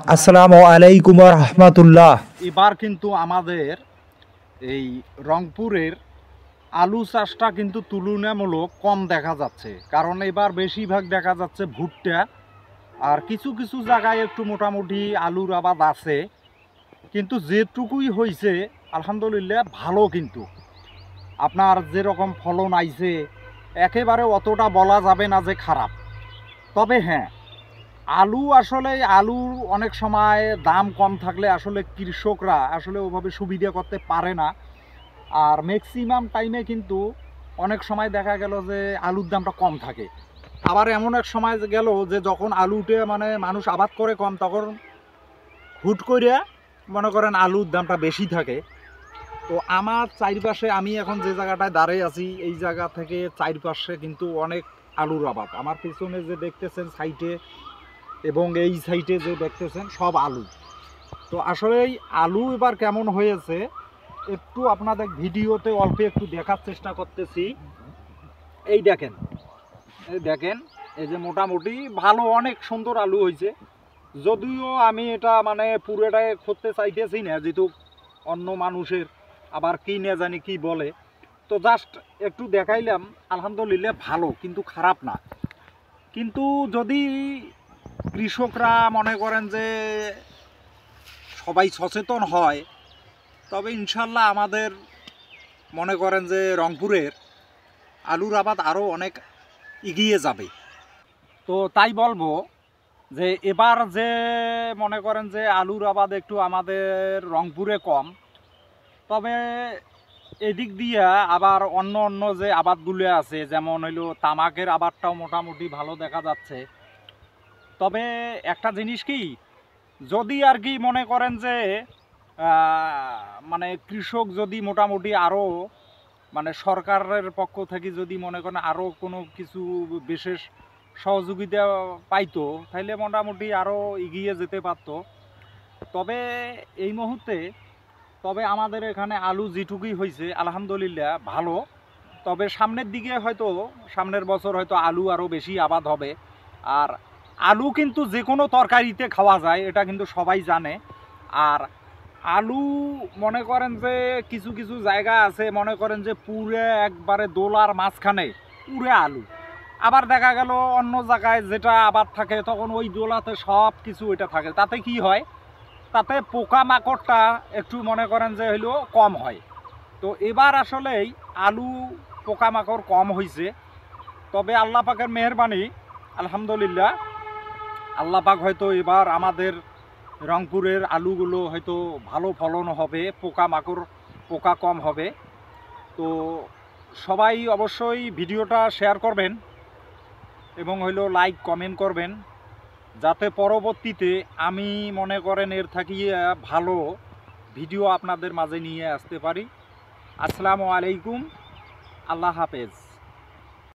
আসসালামু আলাইকুম রহমতুল্লাহ। এবার কিন্তু আমাদের এই রংপুরের আলু চাষটা কিন্তু তুলনামূলক কম দেখা যাচ্ছে, কারণ এবার বেশিরভাগ দেখা যাচ্ছে ভুট্টা, আর কিছু কিছু জায়গায় একটু মোটামুটি আলুর আবাদ আছে। কিন্তু যেটুকুই হয়েছে আলহামদুলিল্লাহ ভালো, কিন্তু আপনার যেরকম ফলন আইছে একেবারে অতটা বলা যাবে না যে খারাপ। তবে হ্যাঁ, আলুর অনেক সময় দাম কম থাকলে আসলে কৃষকরা আসলে ওভাবে সুবিধা করতে পারে না। আর ম্যাক্সিমাম টাইমে কিন্তু অনেক সময় দেখা গেল যে আলুর দামটা কম থাকে। আবার এমন এক সময় গেল যে যখন আলুতে মানে মানুষ আবাদ করে কম, তখন হুট করে মনে করেন আলুর দামটা বেশি থাকে। তো আমার চারিপাশে, আমি এখন যে জায়গাটায় দাঁড়িয়ে আছি এই জায়গা থেকে চারিপাশে কিন্তু অনেক আলুর আবাদ। আমার পিছনে যে দেখতেছেন সাইডে এবং এই সাইডে যে দেখতেছেন সব আলু। তো আসলে এই আলু এবার কেমন হয়েছে একটু আপনাদের ভিডিওতে অল্প একটু দেখার চেষ্টা করতেছি। এই দেখেন, এই যে মোটামুটি ভালো, অনেক সুন্দর আলু হয়েছে। যদিও আমি এটা মানে পুরোটাই করতে চাইতেছি না, যেহেতু অন্য মানুষের আবার কি না জানি কি বলে। তো জাস্ট একটু দেখাইলাম, আলহামদুলিল্লাহ ভালো, কিন্তু খারাপ না। কিন্তু যদি কৃষকরা মনে করেন যে সবাই সচেতন হয়, তবে ইনশাল্লাহ আমাদের মনে করেন যে রংপুরের আলুর আবাদ আরও অনেক এগিয়ে যাবে। তো তাই বলবো যে এবার যে মনে করেন যে আলুর আবাদ একটু আমাদের রংপুরে কম, তবে এদিক দিয়ে আবার অন্য অন্য যে আবাদগুলো আছে, যেমন হইলো তামাকের আবাদটাও মোটামুটি ভালো দেখা যাচ্ছে। তবে একটা জিনিস কি, যদি আর কি মনে করেন যে মানে কৃষক যদি মোটামুটি আরও মানে সরকারের পক্ষ থেকে যদি মনে করেন আরও কোনো কিছু বিশেষ সহযোগিতা পাইতো, তাহলে মোটামুটি আরও এগিয়ে যেতে পারতো। তবে এই মুহূর্তে আমাদের এখানে আলু যেটুকুই হয়েছে আলহামদুলিল্লাহ ভালো। তবে সামনের দিকে হয়তো সামনের বছর হয়তো আলু আরও বেশি আবাদ হবে। আর আলু কিন্তু যে কোনো তরকারিতে খাওয়া যায়, এটা কিন্তু সবাই জানে। আর আলু মনে করেন যে কিছু কিছু জায়গা আছে মনে করেন যে পুরে একবারে দোলার মাঝখানে পুরে আলু। আবার দেখা গেল অন্য জায়গায় যেটা আবাদ থাকে তখন ওই দোলাতে সব কিছু ওইটা থাকে। তাতে কি হয়, তাতে পোকামাকড়টা একটু মনে করেন যে হইলো কম হয়। তো এবার আসলেই আলু পোকামাকড় কম হয়েছে। তবে আল্লাহ পাকের মেহেরবানি, আলহামদুলিল্লাহ আল্লাহ পাক হয়তো এবার আমাদের রংপুরের আলুগুলো হয়তো ভালো ফলন হবে, পোকা কম হবে। তো সবাই অবশ্যই ভিডিওটা শেয়ার করবেন এবং হইলো লাইক কমেন্ট করবেন, যাতে পরবর্তীতে আমি মনে করেন এর থাকিয়ে ভালো ভিডিও আপনাদের মাঝে নিয়ে আসতে পারি। আসসালামু আলাইকুম, আল্লাহ হাফেজ।